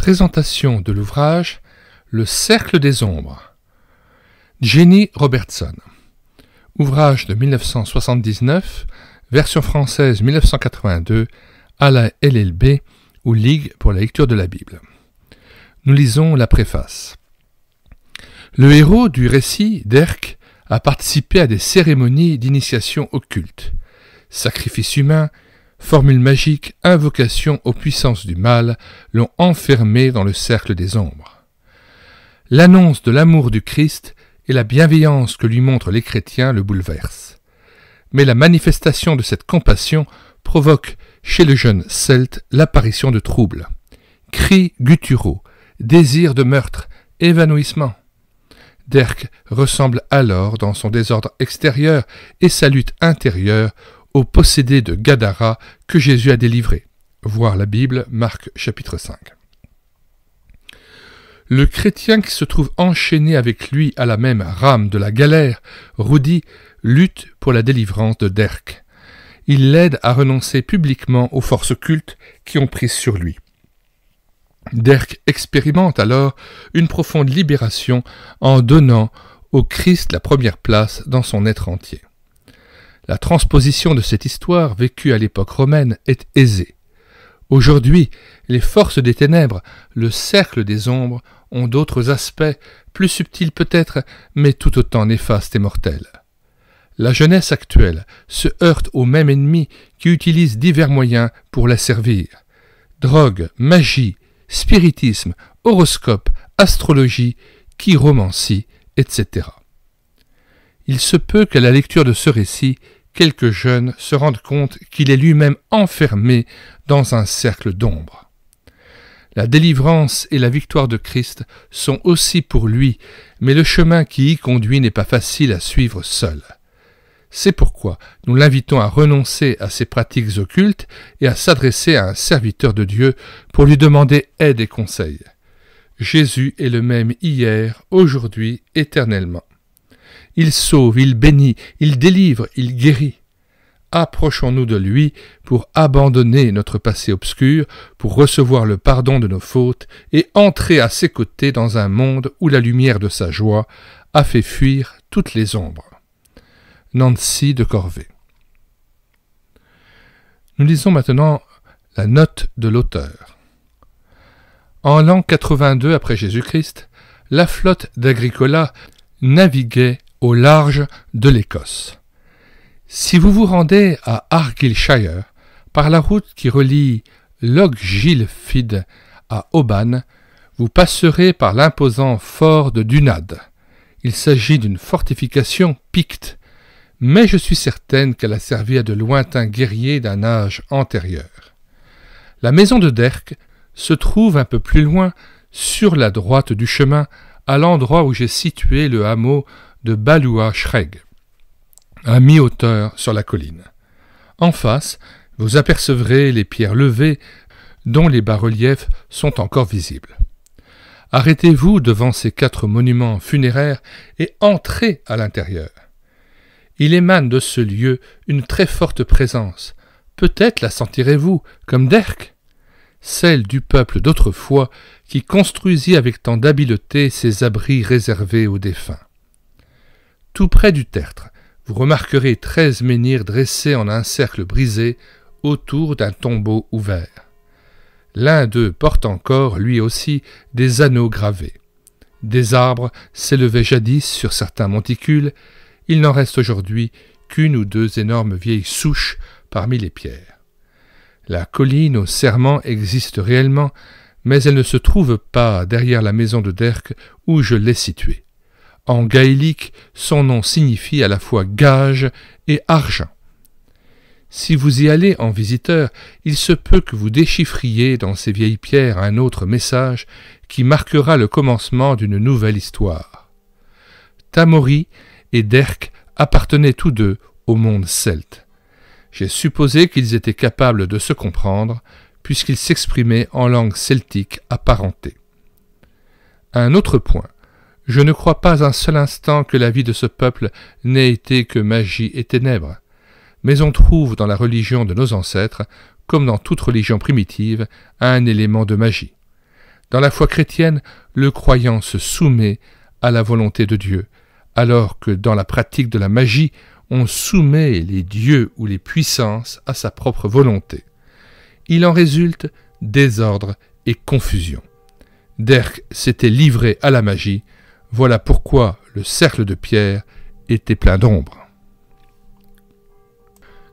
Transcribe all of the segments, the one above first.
Présentation de l'ouvrage Le Cercle des Ombres. Jenny Robertson. Ouvrage de 1979, version française 1982, à la LLB ou Ligue pour la lecture de la Bible. Nous lisons la préface. Le héros du récit, Derk, a participé à des cérémonies d'initiation occulte. Sacrifices humains, formules magiques, invocations aux puissances du mal l'ont enfermé dans le cercle des ombres. L'annonce de l'amour du Christ et la bienveillance que lui montrent les chrétiens le bouleversent. Mais la manifestation de cette compassion provoque chez le jeune celte l'apparition de troubles. Cris gutturaux, désirs de meurtre, évanouissement. Derk ressemble alors dans son désordre extérieur et sa lutte intérieure au possédé de Gadara que Jésus a délivré. Voir la Bible, Marc chapitre 5. Le chrétien qui se trouve enchaîné avec lui à la même rame de la galère, Rudy, lutte pour la délivrance de Derk. Il l'aide à renoncer publiquement aux forces occultes qui ont prise sur lui. Derk expérimente alors une profonde libération en donnant au Christ la première place dans son être entier. La transposition de cette histoire vécue à l'époque romaine est aisée. Aujourd'hui, les forces des ténèbres, le cercle des ombres, ont d'autres aspects, plus subtils peut-être, mais tout autant néfastes et mortels. La jeunesse actuelle se heurte au même ennemi qui utilise divers moyens pour la servir. Drogue, magie, spiritisme, horoscope, astrologie, chiromancie, etc. Il se peut qu'à la lecture de ce récit, quelques jeunes se rendent compte qu'il est lui-même enfermé dans un cercle d'ombre. La délivrance et la victoire de Christ sont aussi pour lui, mais le chemin qui y conduit n'est pas facile à suivre seul. C'est pourquoi nous l'invitons à renoncer à ses pratiques occultes et à s'adresser à un serviteur de Dieu pour lui demander aide et conseil. Jésus est le même hier, aujourd'hui, éternellement. Il sauve, il bénit, il délivre, il guérit. Approchons-nous de lui pour abandonner notre passé obscur, pour recevoir le pardon de nos fautes et entrer à ses côtés dans un monde où la lumière de sa joie a fait fuir toutes les ombres. Nancy de Corvée. Nous lisons maintenant la note de l'auteur. En l'an 82 après Jésus-Christ, la flotte d'Agricola naviguait au large de l'Écosse. Si vous vous rendez à Argyllshire, par la route qui relie Lochgilphead à Oban, vous passerez par l'imposant fort de Dunad. Il s'agit d'une fortification picte, mais je suis certaine qu'elle a servi à de lointains guerriers d'un âge antérieur. La maison de Derk se trouve un peu plus loin, sur la droite du chemin, à l'endroit où j'ai situé le hameau de Balua-Shreg, à mi-hauteur sur la colline. En face, vous apercevrez les pierres levées dont les bas-reliefs sont encore visibles. Arrêtez-vous devant ces 4 monuments funéraires et entrez à l'intérieur. Il émane de ce lieu une très forte présence. Peut-être la sentirez-vous, comme Derk, celle du peuple d'autrefois qui construisit avec tant d'habileté ces abris réservés aux défunts. Tout près du tertre, vous remarquerez 13 menhirs dressés en un cercle brisé autour d'un tombeau ouvert. L'un d'eux porte encore, lui aussi, des anneaux gravés. Des arbres s'élevaient jadis sur certains monticules, il n'en reste aujourd'hui qu'une ou 2 énormes vieilles souches parmi les pierres. La colline au serment existe réellement, mais elle ne se trouve pas derrière la maison de Derk où je l'ai située. En gaélique, son nom signifie à la fois gage et argent. Si vous y allez en visiteur, il se peut que vous déchiffriez dans ces vieilles pierres un autre message qui marquera le commencement d'une nouvelle histoire. Tamori et Derk appartenaient tous deux au monde celte. J'ai supposé qu'ils étaient capables de se comprendre, puisqu'ils s'exprimaient en langue celtique apparentée. Un autre point. Je ne crois pas un seul instant que la vie de ce peuple n'ait été que magie et ténèbres, mais on trouve dans la religion de nos ancêtres, comme dans toute religion primitive, un élément de magie. Dans la foi chrétienne, le croyant se soumet à la volonté de Dieu, alors que dans la pratique de la magie, on soumet les dieux ou les puissances à sa propre volonté. Il en résulte désordre et confusion. Derck s'était livré à la magie, voilà pourquoi le cercle de pierre était plein d'ombre.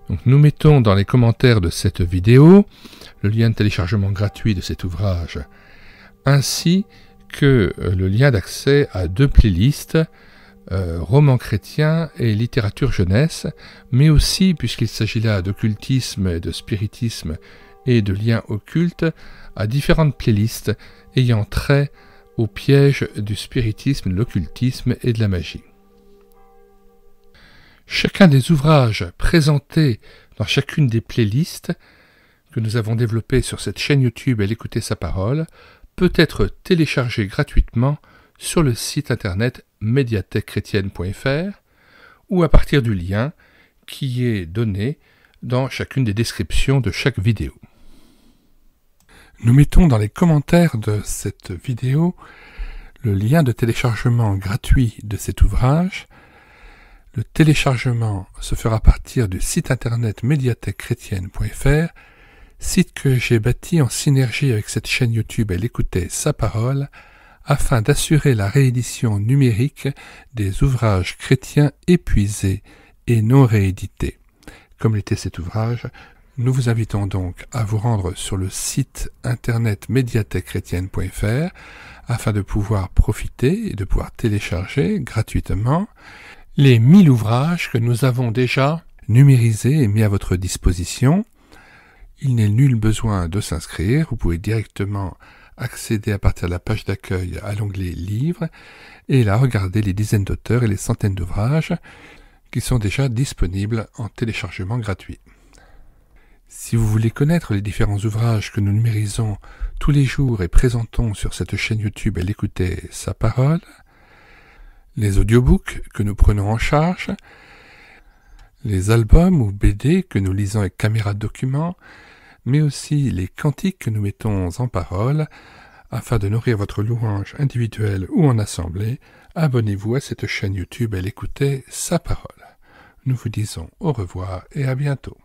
Donc nous mettons dans les commentaires de cette vidéo le lien de téléchargement gratuit de cet ouvrage, ainsi que le lien d'accès à 2 playlists, romans chrétiens et littérature jeunesse, mais aussi, puisqu'il s'agit là d'occultisme et de spiritisme et de liens occultes, à différentes playlists ayant trait aux pièges du spiritisme, de l'occultisme et de la magie. Chacun des ouvrages présentés dans chacune des playlists que nous avons développées sur cette chaîne YouTube Elle écoutait sa parole peut être téléchargé gratuitement sur le site internet médiathèquechrétienne.fr ou à partir du lien qui est donné dans chacune des descriptions de chaque vidéo. Nous mettons dans les commentaires de cette vidéo le lien de téléchargement gratuit de cet ouvrage. Le téléchargement se fera à partir du site internet médiathèquechrétienne.fr, site que j'ai bâti en synergie avec cette chaîne YouTube Elle écoutait sa parole, afin d'assurer la réédition numérique des ouvrages chrétiens épuisés et non réédités. Comme l'était cet ouvrage, nous vous invitons donc à vous rendre sur le site internet médiathèquechrétienne.fr afin de pouvoir profiter et de pouvoir télécharger gratuitement les 1000 ouvrages que nous avons déjà numérisés et mis à votre disposition. Il n'est nul besoin de s'inscrire, vous pouvez directement accéder à partir de la page d'accueil à l'onglet Livres et là regarder les dizaines d'auteurs et les centaines d'ouvrages qui sont déjà disponibles en téléchargement gratuit. Si vous voulez connaître les différents ouvrages que nous numérisons tous les jours et présentons sur cette chaîne YouTube Elle écoutait sa parole, les audiobooks que nous prenons en charge, les albums ou BD que nous lisons avec caméra de document, mais aussi les cantiques que nous mettons en parole, afin de nourrir votre louange individuelle ou en assemblée, abonnez-vous à cette chaîne YouTube Elle écoutait sa parole. Nous vous disons au revoir et à bientôt.